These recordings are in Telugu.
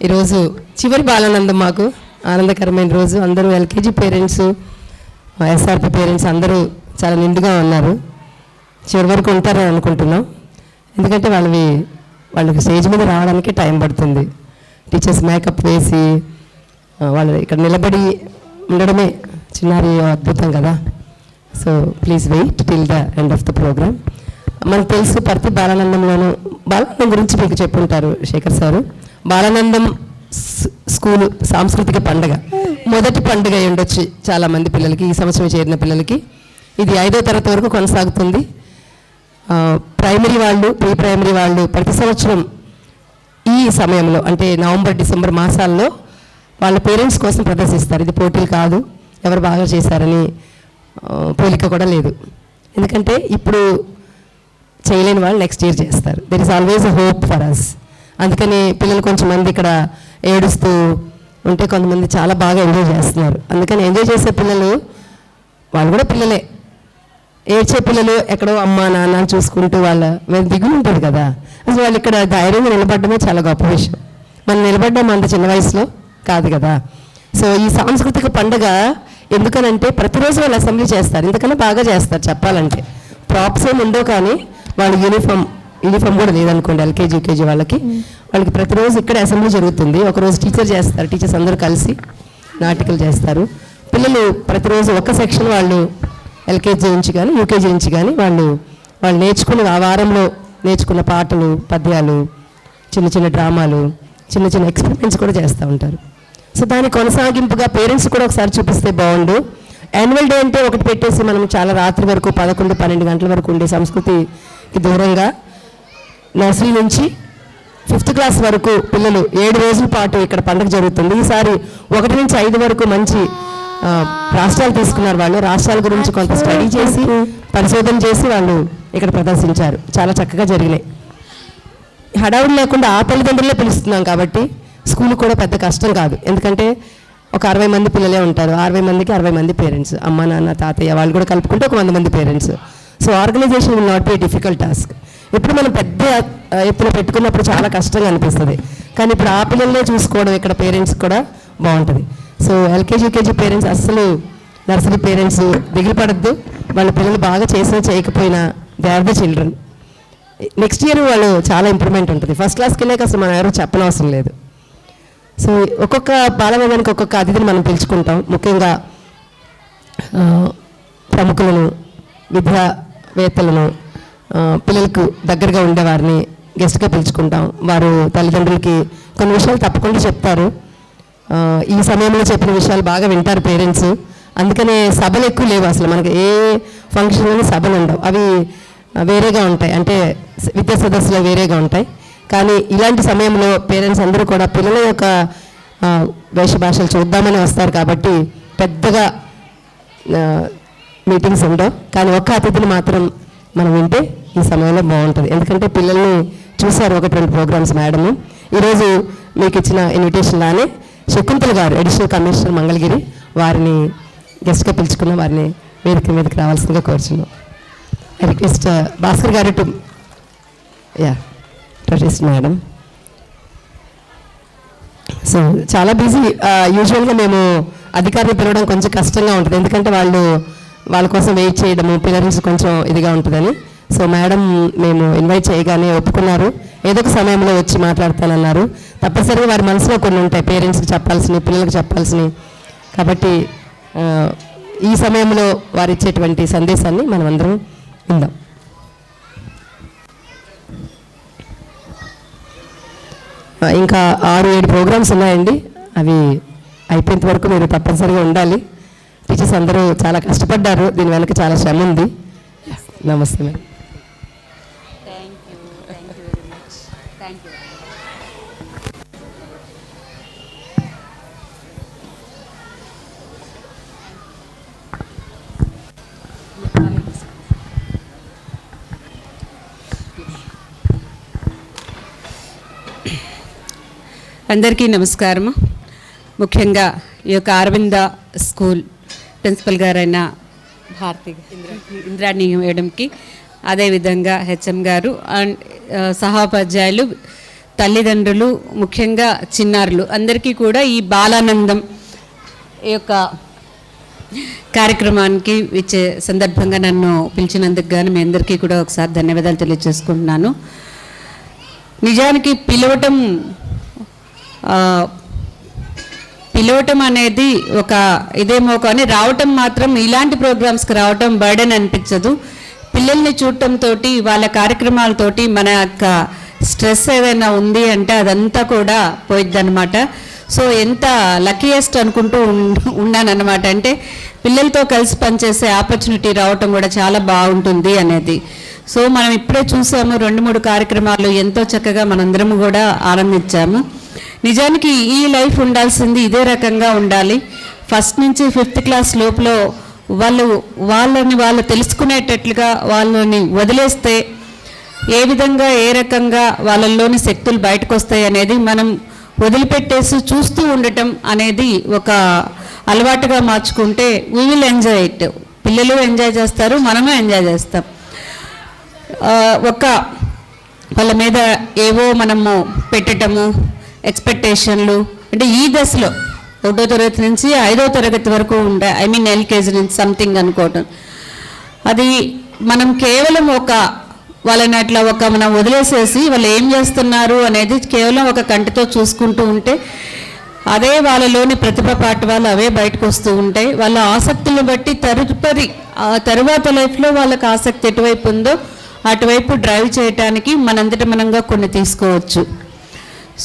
ఈరోజు చివరి బాలానందం మాకు ఆనందకరమైన రోజు. అందరూ ఎల్కేజీ పేరెంట్స్, ఎస్ఆర్పి పేరెంట్స్ అందరూ చాలా నిండుగా ఉన్నారు. చివరి వరకు ఉంటారని అనుకుంటున్నాం. ఎందుకంటే వాళ్ళకి స్టేజ్ మీద రావడానికి టైం పడుతుంది. టీచర్స్ మేకప్ వేసి వాళ్ళు ఇక్కడ నిలబడి ఉండడమే చిన్నారి అద్భుతం కదా. So please wait till the end of the programme. మనకు తెలుసు ప్రతి బాలానందం గురించి మీకు చెప్పుంటారు శేఖర్ సారు. బాలానందం స్కూలు సాంస్కృతిక పండుగ, మొదటి పండుగ ఉండొచ్చు చాలామంది పిల్లలకి. ఈ సంవత్సరం చేరిన పిల్లలకి ఇది 5వ తరగతి వరకు కొనసాగుతుంది. ప్రైమరీ వాళ్ళు, ప్రీ ప్రైమరీ వాళ్ళు ప్రతి సంవత్సరం ఈ సమయంలో అంటే నవంబర్, డిసెంబర్ మాసాల్లో వాళ్ళ పేరెంట్స్ కోసం ప్రదర్శిస్తారు. ఇది పోటీలు కాదు, ఎవరు బాగా చేశారని పోలిక కూడా లేదు. ఎందుకంటే ఇప్పుడు చేయలేని వాళ్ళు నెక్స్ట్ ఇయర్ చేస్తారు. There is always a hope for us. అందుకని పిల్లలు కొంచెం మంది ఇక్కడ ఏడుస్తూ ఉంటే కొంతమంది చాలా బాగా ఎంజాయ్ చేస్తున్నారు. అందుకని ఎంజాయ్ చేసే పిల్లలు వాళ్ళు కూడా పిల్లలే. ఏడ్చే పిల్లలు ఎక్కడో అమ్మ నాన్న చూసుకుంటూ వాళ్ళ మీద దిగులు ఉంటుంది కదా. అసలు వాళ్ళు ఇక్కడ ధైర్యంగా నిలబడడమే చాలా గొప్ప విషయం. మనం నిలబడ్డాం అంత చిన్న వయసులో కాదు కదా. సో ఈ సాంస్కృతిక పండుగ ఎందుకనంటే ప్రతిరోజు వాళ్ళు అసెంబ్లీ చేస్తారు. ఎందుకన్నా బాగా చేస్తారు చెప్పాలంటే. ప్రాప్స్ ఏమి ఉండవు కానీ వాళ్ళు యూనిఫామ్ కూడా లేదనుకోండి ఎల్కేజీ యూకేజీ వాళ్ళకి ప్రతిరోజు ఇక్కడ అసెంబ్లీ జరుగుతుంది. ఒకరోజు టీచర్ చేస్తారు, టీచర్స్ అందరూ కలిసి నాటికలు చేస్తారు. పిల్లలు ప్రతిరోజు ఒక సెక్షన్ వాళ్ళు ఎల్కేజీ నుంచి కానీ యూకేజీ నుంచి కానీ వాళ్ళు నేర్చుకున్న ఆ వారంలో నేర్చుకున్న పాటలు, పద్యాలు, చిన్న చిన్న డ్రామాలు, చిన్న చిన్న ఎక్స్పెరిమెంట్స్ కూడా చేస్తూ ఉంటారు. సో దాని కొనసాగింపుగా పేరెంట్స్ కూడా ఒకసారి చూపిస్తే బాగుండు. యాన్యువల్ డే అంటే ఒకటి పెట్టేసి మనం చాలా రాత్రి వరకు 11-12 గంటల వరకు ఉండే సంస్కృతికి దూరంగా నర్సరీ నుంచి 5th క్లాస్ వరకు పిల్లలు 7 రోజుల పాటు ఇక్కడ పండుగ జరుగుతుంది. ఈసారి 1 నుంచి 5 వరకు మంచి రాష్ట్రాలు తీసుకున్నారు. వాళ్ళు రాష్ట్రాల గురించి కొంత స్టడీ చేసి పరిశోధన చేసి వాళ్ళు ఇక్కడ ప్రదర్శించారు. చాలా చక్కగా జరిగినాయి. హడావుడి లేకుండా ఆ తల్లిదండ్రులే పిలుస్తున్నాం కాబట్టి స్కూల్ కూడా పెద్ద కష్టం కాదు. ఎందుకంటే ఒక 60 మంది పిల్లలే ఉంటారు. 60 మందికి 60 మంది పేరెంట్స్, అమ్మ నాన్న తాతయ్య వాళ్ళు కూడా కలుపుకుంటే ఒక 100 మంది parents. So organisation will not be a difficult task. ఇప్పుడు మనం పెద్ద ఎత్తున పెట్టుకున్నప్పుడు చాలా కష్టంగా అనిపిస్తుంది. కానీ ఇప్పుడు ఆ పిల్లల్నే చూసుకోవడం ఇక్కడ పేరెంట్స్ కూడా బాగుంటుంది. సో ఎల్కేజీ యూకేజీ పేరెంట్స్ అస్సలు నర్సరీ పేరెంట్స్ దిగులు పడద్దు. వాళ్ళ పిల్లలు బాగా చేసినా చేయకపోయినా they are the children. Next year వాళ్ళు చాలా ఇంప్రూవ్మెంట్ ఉంటుంది. ఫస్ట్ క్లాస్కి వెళ్ళాక అసలు మనం ఎవరు చెప్పనవసరం లేదు. సో ఒక్కొక్క బాలవేదానికి ఒక్కొక్క అతిథిని మనం పిలుచుకుంటాం. ముఖ్యంగా ప్రముఖులను, విద్యావేత్తలను, పిల్లలకు దగ్గరగా ఉండేవారిని గెస్ట్గా పిలుచుకుంటాం. వారు తల్లిదండ్రులకి కొన్ని విషయాలు తప్పకుండా చెప్తారు. ఈ సమయంలో చెప్పిన విషయాలు బాగా వింటారు పేరెంట్స్. అందుకనే సభలు ఎక్కువ లేవు. అసలు మనకి ఏ ఫంక్షన్లోని సభలు ఉండవు, అవి వేరేగా ఉంటాయి. అంటే విద్యా సదస్సులో వేరేగా ఉంటాయి. కానీ ఇలాంటి సమయంలో పేరెంట్స్ అందరూ కూడా పిల్లల యొక్క వేష భాషలు చూద్దామని వస్తారు కాబట్టి పెద్దగా మీటింగ్స్ ఉండవు. కానీ ఒక్క అతిథిని మాత్రం మనం వింటే ఈ సమయంలో బాగుంటుంది. ఎందుకంటే పిల్లల్ని చూశారు 1-2 ప్రోగ్రామ్స్ మేడము. ఈరోజు మీకు ఇచ్చిన ఇన్విటేషన్ లానే శకుంతల గారు అడిషనల్ కమిషనర్ మంగళగిరి వారిని గెస్ట్గా పిలుచుకున్న వారిని వేదిక మీదకి రావాల్సిందిగా కోరుచున్నాం. ఐ రిక్వెస్ట్ భాస్కర్ గారు టు ట్రెజెస్ట్ మేడం. సో చాలా బిజీ. యూజువల్గా మేము అధికారిని పిలవడం కొంచెం కష్టంగా ఉంటుంది. ఎందుకంటే వాళ్ళ కోసం వెయిట్ చేయడము పేరెంట్స్ కొంచెం ఇదిగా ఉంటుందని. సో మేడం మేము ఇన్వైట్ చేయగానే ఒప్పుకున్నారు. ఏదో ఒక సమయంలో వచ్చి మాట్లాడతానన్నారు. తప్పనిసరిగా వారి మనసులో కొన్ని ఉంటాయి, పేరెంట్స్కి చెప్పాల్సినవి, పిల్లలకు చెప్పాల్సినవి. కాబట్టి ఈ సమయంలో వారు ఇచ్చేటువంటి సందేశాన్ని మనం అందరం విందాం. ఇంకా 6-7 ప్రోగ్రామ్స్ ఉన్నాయండి. అవి అయిపోయేంత వరకు మీరు తప్పనిసరిగా ఉండాలి. టీచర్స్ అందరూ చాలా కష్టపడ్డారు. దీని వెనక చాలా శ్రమ ఉంది. నమస్తే మేడం. అందరికీ నమస్కారము. ముఖ్యంగా ఈ యొక్క అరవింద స్కూల్ ప్రిన్సిపల్ గారైన భారతి ఇంద్రాణి మేడంకి అదేవిధంగా హెచ్ఎం గారు అండ్ సహోపాధ్యాయులు, తల్లిదండ్రులు, ముఖ్యంగా చిన్నారులు అందరికీ కూడా ఈ బాలానందం ఈ యొక్క కార్యక్రమానికి ఇచ్చే సందర్భంగా నన్ను పిలిచినందుకు కానీ మీ అందరికీ కూడా ఒకసారి ధన్యవాదాలు తెలియజేసుకుంటున్నాను. నిజానికి పిలవటం అనేది ఒక ఇదేమో కానీ రావటం మాత్రం ఇలాంటి ప్రోగ్రామ్స్కి రావటం బర్డెన్ అనిపించదు. పిల్లల్ని చూడటంతో వాళ్ళ కార్యక్రమాలతోటి మన యొక్క స్ట్రెస్ ఏదైనా ఉంది అంటే అదంతా కూడా పోయిద్దనమాట. సో ఎంత లక్కీయెస్ట్ అనుకుంటూ ఉన్నానన్నమాట. అంటే పిల్లలతో కలిసి పనిచేసే ఆపర్చునిటీ రావటం కూడా చాలా బాగుంటుంది అనేది. సో మనం ఇప్పుడే చూసాము 2-3 కార్యక్రమాలు ఎంతో చక్కగా మనందరం కూడా ఆనందించాము. నిజానికి ఈ లైఫ్ ఉండాల్సింది ఇదే రకంగా ఉండాలి. ఫస్ట్ నుంచి 5th క్లాస్ లోపల వాళ్ళని తెలుసుకునేటట్లుగా వాళ్ళని వదిలేస్తే ఏ విధంగా ఏ రకంగా వాళ్ళల్లోని శక్తులు బయటకు వస్తాయి అనేది మనం వదిలిపెట్టేసి చూస్తూ ఉండటం అనేది ఒక అలవాటుగా మార్చుకుంటే వీ విల్ ఎంజాయ్ ఇట్. పిల్లలు ఎంజాయ్ చేస్తారు, మనము ఎంజాయ్ చేస్తాం. వాళ్ళ మీద ఏవో మనము పెట్టటము ఎక్స్పెక్టేషన్లు అంటే ఈ దశలో 1వ తరగతి నుంచి 5వ తరగతి వరకు ఉండే LKG నుంచి సంథింగ్ అనుకోవటం, అది మనం కేవలం వాళ్ళని అట్లా మనం వదిలేసేసి వాళ్ళు ఏం చేస్తున్నారు అనేది కేవలం ఒక కంటితో చూసుకుంటూ ఉంటే అదే వాళ్ళలోని ప్రతిభ పాఠవాలు అవే బయటకు వస్తూ ఉంటాయి. వాళ్ళ ఆసక్తులను బట్టి తరువాత లైఫ్లో వాళ్ళకి ఆసక్తి ఎటువైపు ఉందో అటువైపు డ్రైవ్ చేయటానికి మనంతట మనంగా కొన్ని తీసుకోవచ్చు.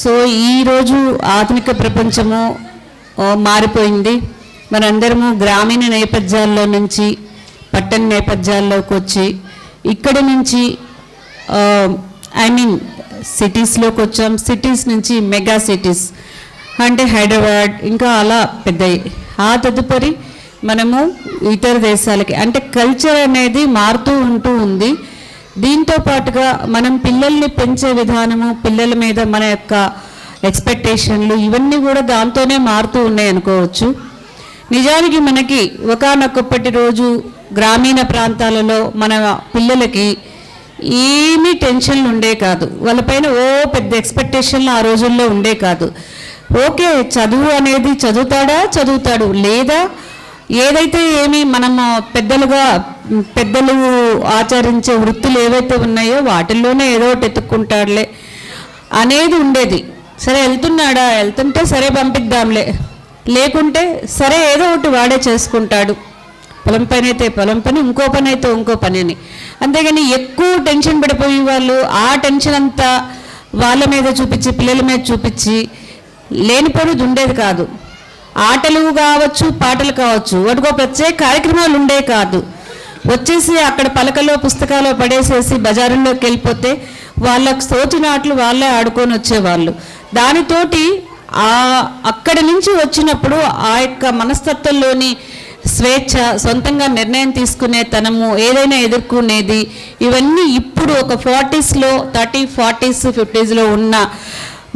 సో ఈరోజు ఆధునిక ప్రపంచము మారిపోయింది. మనందరము గ్రామీణ నేపథ్యాల్లో నుంచి పట్టణ నేపథ్యాల్లోకి వచ్చి ఇక్కడి నుంచి సిటీస్లోకి వచ్చాం. సిటీస్ నుంచి మెగా సిటీస్ అంటే హైదరాబాద్ ఇంకా అలా పెద్దవి. ఆ తదుపరి మనము ఇతర దేశాలకి అంటే కల్చర్ అనేది మారుతూ ఉంటూ ఉంది. దీంతో పాటుగా మనం పిల్లల్ని పెంచే విధానము, పిల్లల మీద మన యొక్క ఎక్స్పెక్టేషన్లు ఇవన్నీ కూడా దాంతోనే మారుతూ ఉన్నాయి అనుకోవచ్చు. నిజానికి మనకి ఒకానొకప్పటి రోజు గ్రామీణ ప్రాంతాలలో మన పిల్లలకి ఏమీ టెన్షన్లు ఉండే కాదు. వాళ్ళపైన పెద్ద ఎక్స్పెక్టేషన్లు ఆ రోజుల్లో ఉండే కాదు. ఓకే, చదువు అనేది చదువుతాడు, లేదా ఏదైతే మనము పెద్దలు ఆచరించే వృత్తులు ఏవైతే ఉన్నాయో వాటిల్లోనే ఏదో ఒకటి ఎత్తుక్కుంటాడులే అనేది ఉండేది. సరే వెళ్తుంటే సరే పంపిద్దాంలే, లేకుంటే సరే ఏదో ఒకటి వాడే చేసుకుంటాడు. పొలం పని అయితే పొలం పని, ఇంకో పని అయితే ఇంకో పని అని. అంతేగాని ఎక్కువ టెన్షన్ పడిపోయి వాళ్ళు ఆ టెన్షన్ అంతా వాళ్ళ మీద చూపించి పిల్లల మీద చూపించి లేనిపోనిది ఉండేది కాదు. ఆటలు కావచ్చు, పాటలు కావచ్చు, వాటికో ప్రత్యేక కార్యక్రమాలు ఉండే కాదు. వచ్చేసి అక్కడ పలకలో పుస్తకాలు పడేసేసి బజారుల్లోకి వెళ్ళిపోతే వాళ్ళకు తోచిన ఆటలు వాళ్ళే ఆడుకొని వచ్చేవాళ్ళు. దానితోటి అక్కడి నుంచి వచ్చినప్పుడు ఆ యొక్క మనస్తత్వంలోని స్వేచ్ఛ, సొంతంగా నిర్ణయం తీసుకునే తనము, ఏదైనా ఎదుర్కొనేది, ఇవన్నీ ఇప్పుడు ఒక 40s, 40s, 50s ఉన్న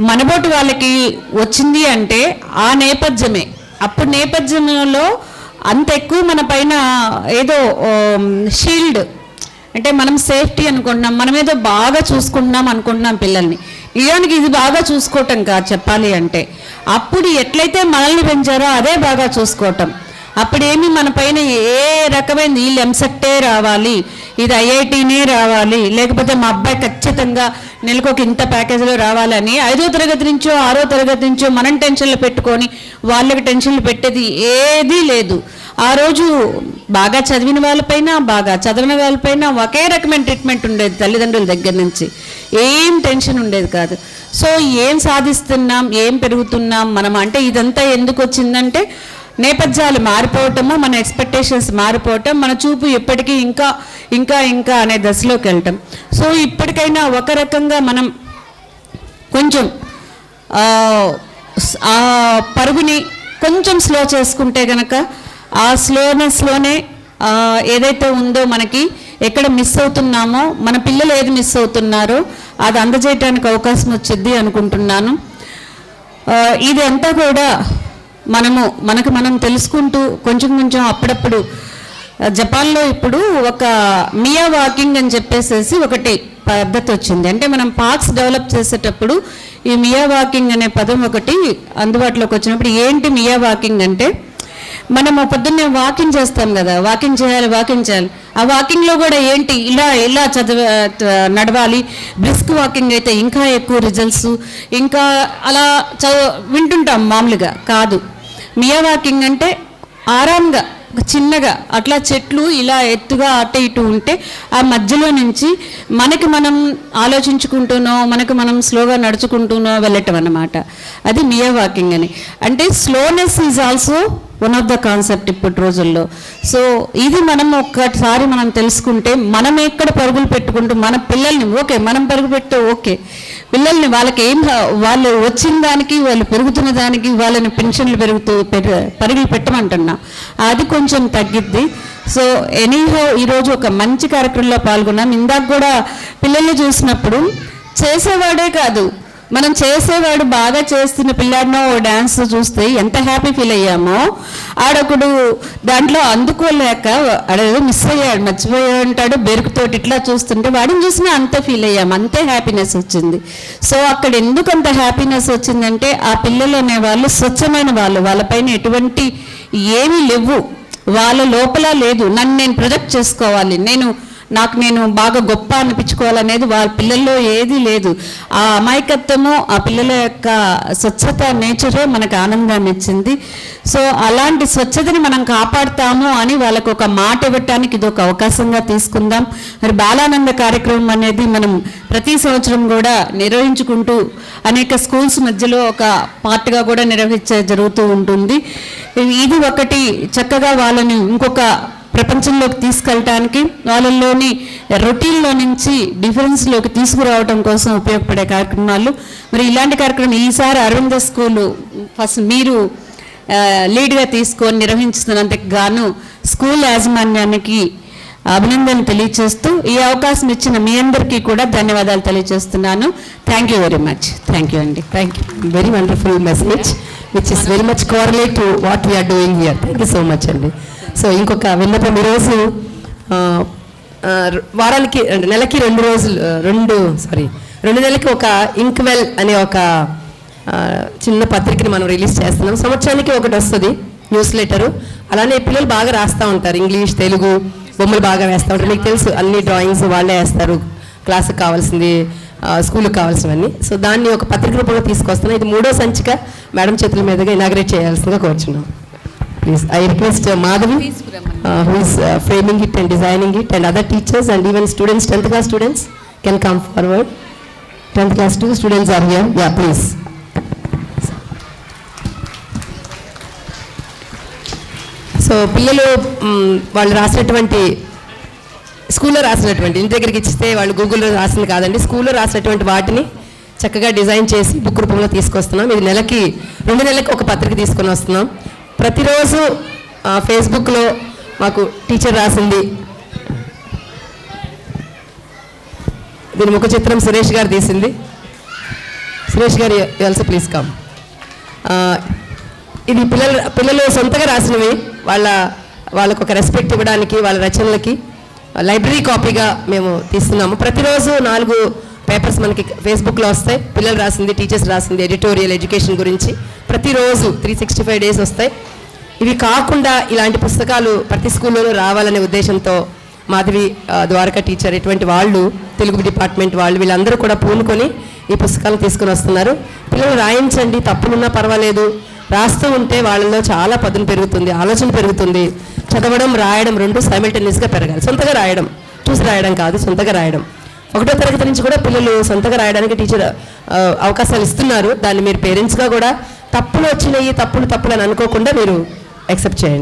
మనబోటి వాళ్ళకి వచ్చింది అంటే ఆ నేపథ్యమే. అప్పుడు నేపథ్యంలో అంత ఎక్కువ మన పైన ఏదో షీల్డ్ అంటే మనం సేఫ్టీ అనుకుంటున్నాం, మనం ఏదో బాగా చూసుకుంటున్నాం అనుకుంటున్నాం పిల్లల్ని. నిజానికి ఇది బాగా చూసుకోవటం కాదు చెప్పాలి అంటే. అప్పుడు ఎట్లయితే మనల్ని పెంచారో అదే బాగా చూసుకోవటం. అప్పుడేమి మన పైన ఏ రకమైన వీళ్ళు ఎంసెట్టే రావాలి, ఇది IITనే రావాలి, లేకపోతే మా అబ్బాయి ఖచ్చితంగా నెలకొక ఇంత ప్యాకేజీలో రావాలని 5వ తరగతి నుంచో 6వ తరగతి నుంచో మనం టెన్షన్లు పెట్టుకొని వాళ్ళకి టెన్షన్లు పెట్టేది ఏదీ లేదు. ఆ రోజు బాగా చదివిన వాళ్ళపైన బాగా చదివిన వాళ్ళపైన ఒకే రకమైన ట్రీట్మెంట్ ఉండేది తల్లిదండ్రుల దగ్గర నుంచి. ఏం టెన్షన్ ఉండేది కాదు. సో ఏం సాధిస్తున్నాం, ఏం పెరుగుతున్నాం మనం అంటే ఇదంతా ఎందుకు వచ్చిందంటే నేపథ్యాలు మారిపోవటము, మన ఎక్స్పెక్టేషన్స్ మారిపోవటం, మన చూపు ఎప్పటికీ ఇంకా ఇంకా ఇంకా అనే దశలోకి వెళ్ళటం. సో ఇప్పటికైనా ఒక రకంగా మనం కొంచెం ఆ పరుగుని కొంచెం స్లో చేసుకుంటే కనుక ఆ స్లోనెస్లోనే ఏదైతే ఉందో మనకి ఎక్కడ మిస్ అవుతున్నామో, మన పిల్లలు ఏది మిస్ అవుతున్నారో అది అందజేయటానికి అవకాశం వచ్చింది అనుకుంటున్నాను. ఇది అంతా కూడా మనకు మనం తెలుసుకుంటూ కొంచెం కొంచెం అప్పుడప్పుడు జపాన్లో ఇప్పుడు ఒక మియా వాకింగ్ అని చెప్పేసి ఒకటి పద్ధతి వచ్చింది. అంటే మనం పార్క్స్ డెవలప్ చేసేటప్పుడు ఈ మియా వాకింగ్ అనే పదం ఒకటి అందుబాటులోకి వచ్చినప్పుడు ఏంటి మియా వాకింగ్ అంటే, మనము పొద్దున్నే వాకింగ్ చేస్తాం కదా, వాకింగ్ చేయాలి. ఆ వాకింగ్లో కూడా ఏంటి ఇలా నడవాలి. బ్రిస్క్ వాకింగ్ అయితే ఇంకా ఎక్కువ రిజల్ట్స్, ఇంకా అలా వింటుంటాం మామూలుగా. కాదు, మియా వాకింగ్ అంటే ఆరాంగా చిన్నగా అట్లా చెట్లు ఇలా ఎత్తుగా అటు ఇటు ఉంటే ఆ మధ్యలో నుంచి మనం ఆలోచించుకుంటూనో మనం స్లోగా నడుచుకుంటూనో వెళ్ళటం అన్నమాట. అది మియా వాకింగ్ అని. అంటే slowness is also one of the concept ఇప్పటి రోజుల్లో. సో ఇది మనం ఒక్కసారి మనం తెలుసుకుంటే, మనం ఎక్కడ పరుగులు పెట్టుకుంటూ మన పిల్లల్ని మనం పరుగు పెట్టే పిల్లల్ని వాళ్ళు వచ్చిన దానికి, వాళ్ళు పెరుగుతున్న దానికి, వాళ్ళని పెన్షన్లు పరుగులు పెట్టమంటున్నా, అది కొంచెం తగ్గిద్ది. సో ఎనీహో ఈరోజు ఒక మంచి కార్యక్రమంలో పాల్గొన్నాం. ఇందాక కూడా పిల్లల్ని చూసినప్పుడు చేసేవాడే కాదు, మనం చేసేవాడు బాగా చేస్తున్న పిల్లాడినో డ్యాన్స్ చూస్తే ఎంత హ్యాపీ ఫీల్ అయ్యామో, ఆడొకడు దాంట్లో అందుకోలేక ఆడేదో మిస్ అయ్యాడు, మర్చిపోయాడు అంటాడు, బెరుకుతోటి ఇట్లా చూస్తుంటే వాడిని చూసినా అంతే ఫీల్ అయ్యాము, అంతే హ్యాపీనెస్ వచ్చింది. సో అక్కడ ఎందుకు అంత హ్యాపీనెస్ వచ్చిందంటే, ఆ పిల్లలు అనేవాళ్ళు స్వచ్ఛమైన వాళ్ళు, వాళ్ళపైన ఎటువంటి ఏమీ లేవు, వాళ్ళ లోపల లేదు నన్ను నేను ప్రొజెక్ట్ చేసుకోవాలి, నేను బాగా గొప్ప అనిపించుకోవాలనేది వాళ్ళ పిల్లల్లో ఏదీ లేదు. ఆ అమాయకత్వము, ఆ పిల్లల యొక్క స్వచ్ఛత నేచరే మనకు ఆనందాన్ని ఇచ్చింది. సో అలాంటి స్వచ్ఛతని మనం కాపాడుతాము అని వాళ్ళకు ఒక మాట ఇవ్వటానికి ఇది ఒక అవకాశంగా తీసుకుందాం. మరి బాలానంద కార్యక్రమం అనేది మనం ప్రతి సంవత్సరం కూడా నిర్వహించుకుంటూ అనేక స్కూల్స్ మధ్యలో ఒక పార్ట్గా కూడా జరుగుతూ ఉంటుంది. ఇది ఒకటి చక్కగా వాళ్ళని ఇంకొక ప్రపంచంలోకి తీసుకెళ్ళటానికి, వాళ్ళల్లోని రొటీన్లో నుంచి డిఫరెన్స్లోకి తీసుకురావడం కోసం ఉపయోగపడే కార్యక్రమాలు. మరి ఇలాంటి కార్యక్రమం ఈసారి అరవింద స్కూలు ఫస్ట్ మీరు లీడ్గా తీసుకొని నిర్వహించుతున్నందుకు గాను స్కూల్ యాజమాన్యానికి అభినందనలు తెలియజేస్తూ ఈ అవకాశం ఇచ్చిన మీ అందరికీ కూడా ధన్యవాదాలు తెలియజేస్తున్నాను. Thank you very much. Thank you అండి. Thank you. Very wonderful message which is very much correlate to what we're doing here. Thank you so much అండి. సో ఇంకొక విన్నపం, ఈరోజు వారానికి నెలకి 2 నెలలకి ఒక ఇంక్వెల్ అనే ఒక చిన్న పత్రికని మనం రిలీజ్ చేస్తున్నాం. సంవత్సరానికి ఒకటి వస్తుంది న్యూస్ లెటరు. అలానే పిల్లలు బాగా రాస్తూ ఉంటారు, ఇంగ్లీష్, తెలుగు, బొమ్మలు బాగా వేస్తూ ఉంటారు. మీకు తెలుసు అన్ని డ్రాయింగ్స్ వాళ్ళే వేస్తారు, క్లాస్కి కావాల్సింది, స్కూల్కి కావాల్సినవన్నీ. సో దాన్ని ఒక పత్రిక రూపంలో తీసుకొస్తున్నాం. ఇది 3వ సంచిక మేడం చేతుల మీదుగా ఇనాగ్రేట్ చేయాల్సిందిగా కోరుచున్నాం. Please, I request Madhavi, who is framing it and designing it, and other teachers and even students, 10th class students can come forward. 10th class 2 students are here. Yeah, please. So, పిల్లలు వాళ్ళు రాసినటువంటి స్కూల్లో రాసినటువంటి, ఇంటి దగ్గరికి ఇచ్చితే వాళ్ళు గూగుల్లో రాసింది కాదండి, స్కూల్లో రాసినటువంటి వాటిని చక్కగా డిజైన్ చేసి బుక్ రూపంలో తీసుకొస్తున్నాం. ఇది 2 నెలలకు ఒక పత్రిక తీసుకొని వస్తున్నాం. ప్రతిరోజు ఫేస్బుక్లో మాకు టీచర్ రాసింది, దీని ముఖ చిత్రం సురేష్ గారు తీసింది. సురేష్ గారు ఆల్సో ప్లీజ్ కమ్. ఇది పిల్లలు సొంతగా రాసినవి. వాళ్ళకు ఒక రెస్పెక్ట్ ఇవ్వడానికి వాళ్ళ రచనలకి లైబ్రరీ కాపీగా మేము తీస్తున్నాము. ప్రతిరోజు 4 పేపర్స్ మనకి ఫేస్బుక్లో వస్తాయి. పిల్లలు రాసింది, టీచర్స్ రాసింది, ఎడిటోరియల్, ఎడ్యుకేషన్ గురించి ప్రతిరోజు 365 డేస్ వస్తాయి. ఇవి కాకుండా ఇలాంటి పుస్తకాలు ప్రతి స్కూల్లోనూ రావాలనే ఉద్దేశంతో మాధవి, ద్వారకా టీచర్, ఇటువంటి వాళ్ళు, తెలుగు డిపార్ట్మెంట్ వాళ్ళు, వీళ్ళందరూ కూడా పూనుకొని ఈ పుస్తకాలను తీసుకుని వస్తున్నారు. పిల్లలు రాయించండి, తప్పులున్నా పర్వాలేదు, రాస్తూ ఉంటే వాళ్ళలో చాలా పదును పెరుగుతుంది, ఆలోచన పెరుగుతుంది. చదవడం, రాయడం 2 సైమల్టేనియస్గా పెరగాలి. సొంతగా రాయడం, చూసి రాయడం కాదు, సొంతగా రాయడం. 1వ తరగతి నుంచి కూడా పిల్లలు సొంతగా రాయడానికి టీచర్ అవకాశాలు ఇస్తున్నారు. దాన్ని మీరు పేరెంట్స్గా కూడా తప్పులు వచ్చినాయి, తప్పులు అని అనుకోకుండా మీరు యాక్సెప్ట్ చేయండి.